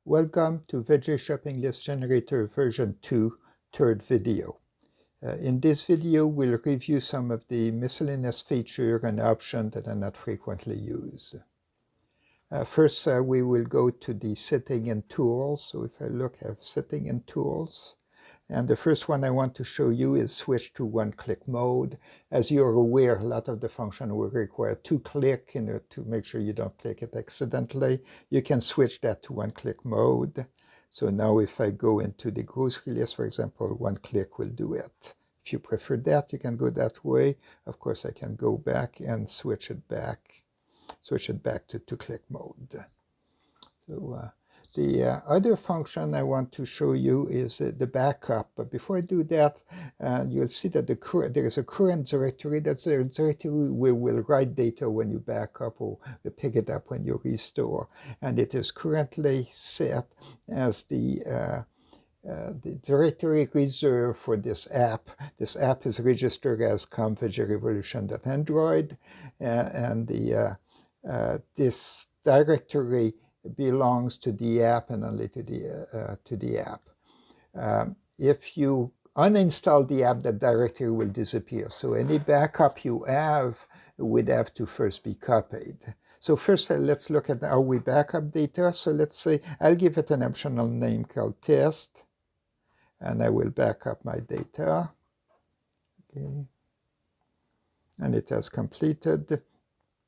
Welcome to Veggie Shopping List Generator version 2, third video. In this video, we'll review some of the miscellaneous features and options that are not frequently used. First, we will go to the setting and tools. So if I look at setting and tools, and the first one I want to show you is switch to one-click mode. As you're aware, a lot of the function will require two-click to make sure you don't click it accidentally. You can switch that to one-click mode. So now if I go into the grocery list, for example, one-click will do it. If you prefer that, you can go that way. Of course, I can go back and switch it back to two-click mode. So the other function I want to show you is the backup. But before I do that, you'll see that there is a current directory. That's a directory where we'll write data when you back up or pick it up when you restore. And it is currently set as the directory reserved for this app. This app is registered as com.veggierevolution.android, and this directory belongs to the app and only to the app. If you uninstall the app, that directory will disappear. So any backup you have would have to first be copied. So first, let's look at how we backup data. So let's say I'll give it an optional name called test, and I will back up my data. Okay. And it has completed.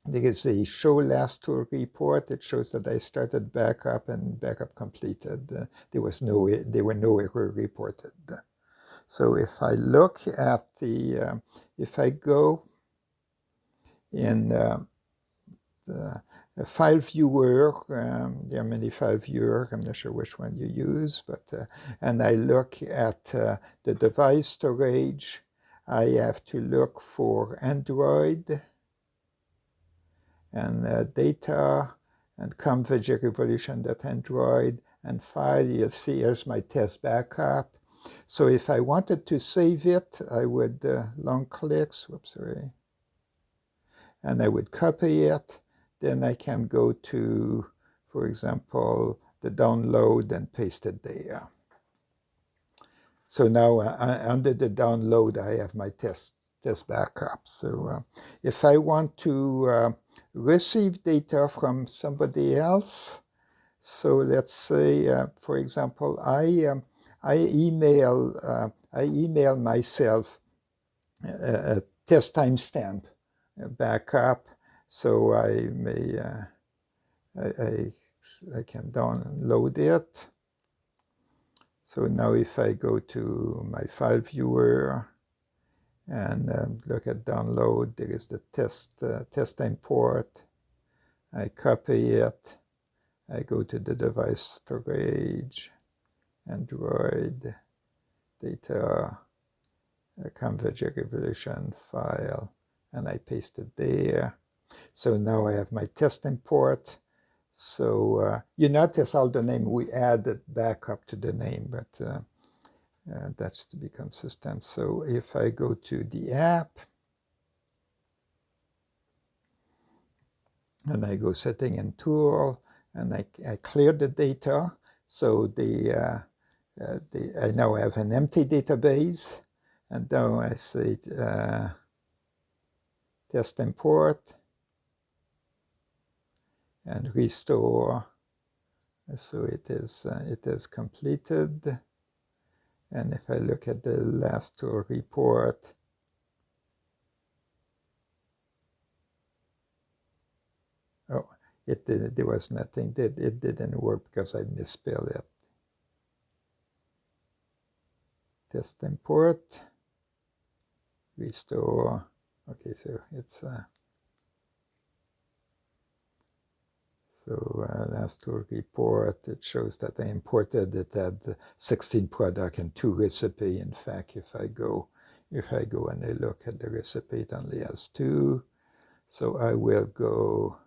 There is a show last tool report. It shows that I started backup and backup completed. There were no error reported. So if I look at if I go in the file viewer, there are many file viewers. I'm not sure which one you use, but and I look at the device storage. I have to look for Android and data and com.veggierevolution.android and file. You'll see here's my test backup. So if I wanted to save it, I would long click, and I would copy it. Then I can go to, for example, the download and paste it there. So now under the download, I have my test backup. So if I want to receive data from somebody else, so let's say, for example, I email myself a test timestamp backup. So I can download it. So now if I go to my file viewer and look at download, there is the test import. I copy it. I go to the device storage, Android, data, com.veggierevolution file, and I paste it there. So now I have my test import. So you notice all the name we added back up to the name, but that's to be consistent. So if I go to the app and I go setting and tool and I clear the data, so I now have an empty database, and now I say test import and restore. So it is completed. And if I look at the last tool report, there was nothing. It didn't work because I misspelled it. Test import, restore. Okay, so it's last tool report, it shows that I imported it had 16 product and 2 recipe. In fact, if I go and I look at the recipe, it only has 2. So I will go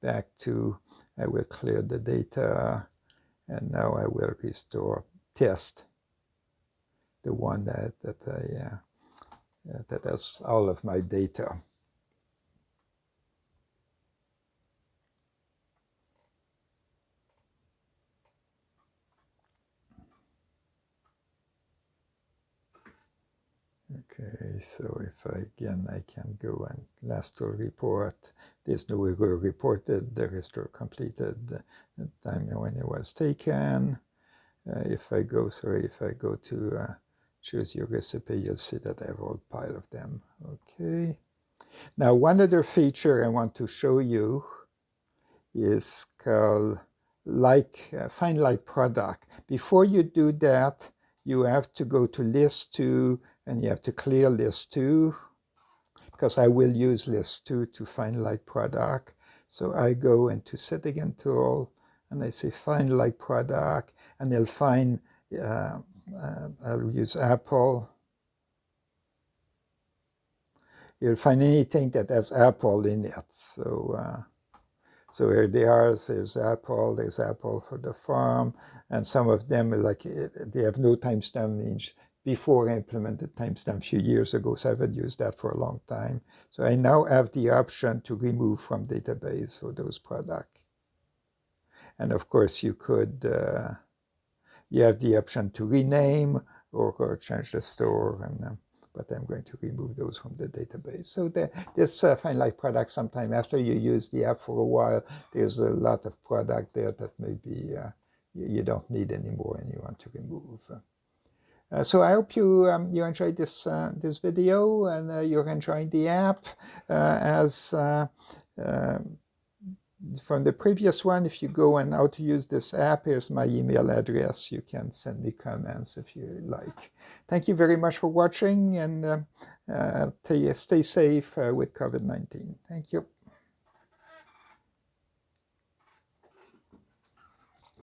back to, I will clear the data, and now I will restore test, the one that has all of my data. Okay, so if I can go and last tool report, there's no error reported, the restore completed, the time when it was taken. If I go to choose your recipe, you'll see that I have a whole pile of them. Okay. Now, one other feature I want to show you is called find like product. Before you do that, you have to go to list 2 and you have to clear list 2 because I will use list 2 to find like product. So I go into setting and tool and I say find like product, and I'll find, I'll use Apple. You'll find anything that has Apple in it. So here they are, there's Apple for the farm, and some of them, like, they have no timestamp, means before I implemented timestamp a few years ago, so I haven't used that for a long time. So I now have the option to remove from database for those products. And of course, you could, you have the option to rename or change the store, and but I'm going to remove those from the database. So this find like product, sometime after you use the app for a while, there's a lot of product there that maybe you don't need anymore and you want to remove. So I hope you you enjoyed this this video, and you're enjoying the app. From the previous one, if you go and how to use this app, here's my email address. You can send me comments if you like. Thank you very much for watching, and stay safe with COVID-19. Thank you.